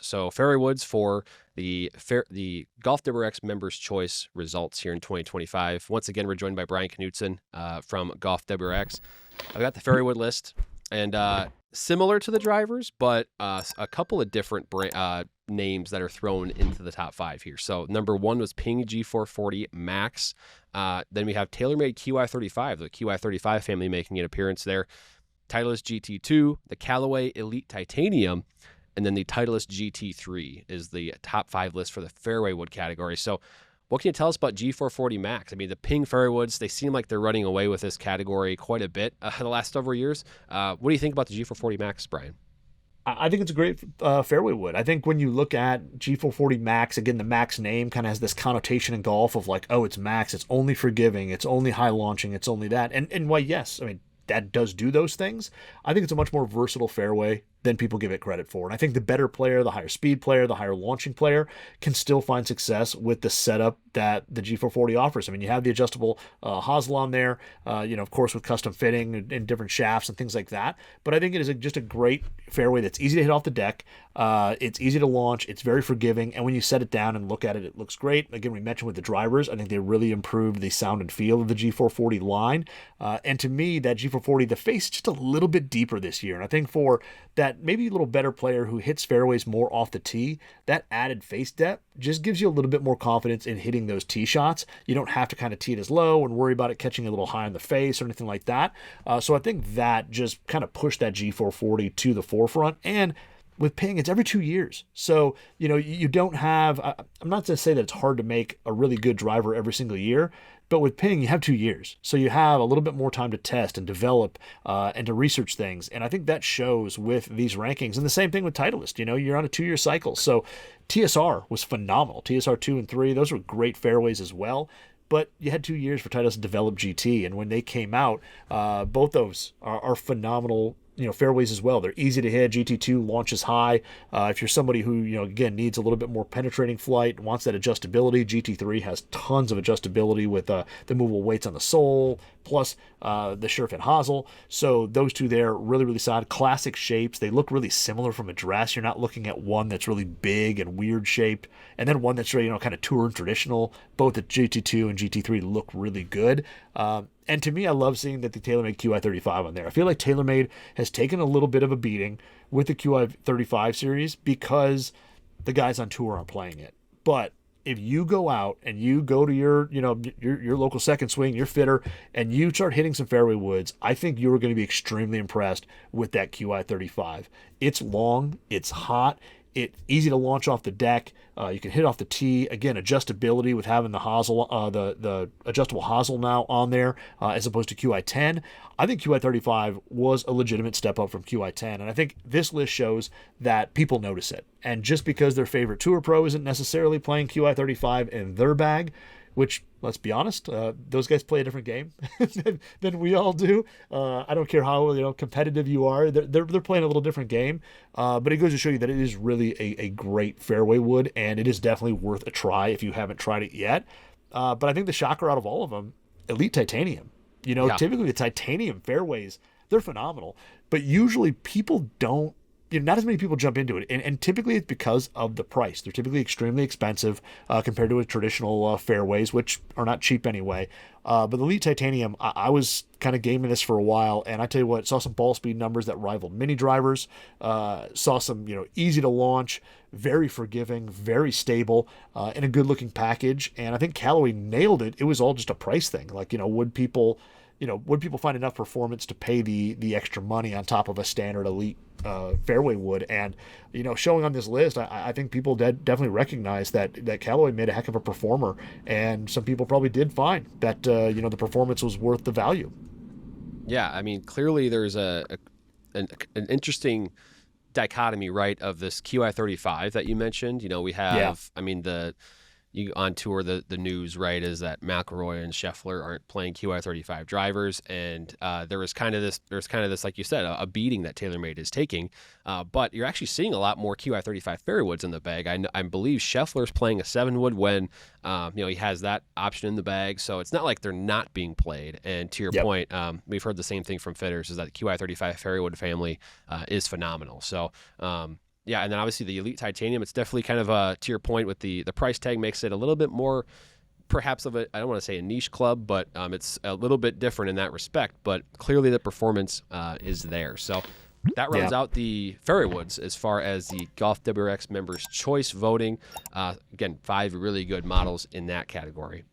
So fairway woods for the GolfWRX Members Choice results here in 2025. Once again, we're joined by Brian Knudson from GolfWRX. I've got the fairway wood list, and similar to the drivers, but a couple of different names that are thrown into the top 5 here. So number 1 was Ping G440 Max. Then we have TaylorMade Qi35, the Qi35 family making an appearance there. Titleist GT2, the Callaway Elyte Titanium, and then the Titleist GT3 is the top 5 list for the fairway wood category. So what can you tell us about G440 Max? I mean, the Ping fairway woods, they seem like they're running away with this category quite a bit the last several years. What do you think about the G440 Max, Brian? I think it's a great fairway wood. I think when you look at G440 Max, again, the Max name kind of has this connotation in golf of like, oh, it's Max, it's only forgiving, it's only high launching, it's only that. And why, yes, I mean, that does do those things. I think it's a much more versatile fairway than people give it credit for. And I think the better player, the higher speed player, the higher launching player can still find success with the setup that the G440 offers. I mean, you have the adjustable hosel on there, of course, with custom fitting and different shafts and things like that. But I think it is just a great fairway that's easy to hit off the deck. It's easy to launch. It's very forgiving. And when you set it down and look at it, it looks great. Again, we mentioned with the drivers, I think they really improved the sound and feel of the G440 line. And to me, that G440, the face is just a little bit deeper this year. And I think for that maybe a little better player who hits fairways more off the tee, that added face depth just gives you a little bit more confidence in hitting those tee shots. You don't have to kind of tee it as low and worry about it catching a little high in the face or anything like that. So I think that just kind of pushed that G440 to the forefront. And with Ping, it's every 2 years. So, you don't have, I'm not to say that it's hard to make a really good driver every single year, but with Ping, you have 2 years. So you have a little bit more time to test and develop and to research things. And I think that shows with these rankings. And the same thing with Titleist. You're on a 2-year cycle. So TSR was phenomenal. TSR 2 and 3, those were great fairways as well. But you had 2 years for Titleist to develop GT. And when they came out, both those are phenomenal fairways as well. They're easy to hit. GT2 launches high. If you're somebody who, again, needs a little bit more penetrating flight and wants that adjustability, GT3 has tons of adjustability with the movable weights on the sole, plus the SureFit hosel. So those two there, really, really solid. Classic shapes. They look really similar from address. You're not looking at one that's really big and weird shaped, and then one that's really, kind of tour and traditional. Both the GT2 and GT3 look really good. And to me, I love seeing that the TaylorMade Qi35 on there. I feel like TaylorMade has taken a little bit of a beating with the Qi35 series because the guys on tour aren't playing it. But if you go out and you go to your local second swing, your fitter, and you start hitting some fairway woods, I think you're going to be extremely impressed with that Qi35. It's long, it's hot, it's easy to launch off the deck. You can hit off the tee. Again, adjustability with having the hosel, the adjustable hosel now on there as opposed to Qi10. I think Qi35 was a legitimate step up from Qi10, and I think this list shows that people notice it. And just because their favorite tour pro isn't necessarily playing Qi35 in their bag, which, let's be honest, those guys play a different game than we all do. I don't care how competitive you are; they're playing a little different game. But it goes to show you that it is really a great fairway wood, and it is definitely worth a try if you haven't tried it yet. But I think the shocker out of all of them, Elyte Titanium. Typically the titanium fairways, they're phenomenal, but usually people don't. Not as many people jump into it, and typically it's because of the price. They're typically extremely expensive compared to traditional fairways, which are not cheap anyway. But the Elyte Titanium, I was kind of gaming this for a while, and I tell you what, saw some ball speed numbers that rivaled mini drivers, saw some easy to launch, very forgiving, very stable, and a good looking package. And I think Callaway nailed it. It was all just a price thing. Like, would people find enough performance to pay the extra money on top of a standard Elite fairway wood? And showing on this list, I think people definitely recognize that Callaway made a heck of a performer, and some people probably did find that the performance was worth the value. Yeah, I mean, clearly there's an interesting dichotomy, right, of this Qi35 that you mentioned. We have, yeah. On tour, the news, right, is that McIlroy and Scheffler aren't playing Qi35 drivers, and there's kind of this, like you said, a beating that TaylorMade is taking. But you're actually seeing a lot more Qi35 fairway woods in the bag. I believe Scheffler's playing a 7-wood when he has that option in the bag, so it's not like they're not being played. And to your point, we've heard the same thing from fitters, is that the Qi35 fairway wood family is phenomenal. So Yeah, and then obviously the Elite Titanium, it's definitely kind of to your point with the price tag makes it a little bit more perhaps of a, I don't want to say a niche club, but it's a little bit different in that respect. But clearly the performance is there. So that rounds out the fairway woods as far as the GolfWRX Members Choice Voting. Again, 5 really good models in that category.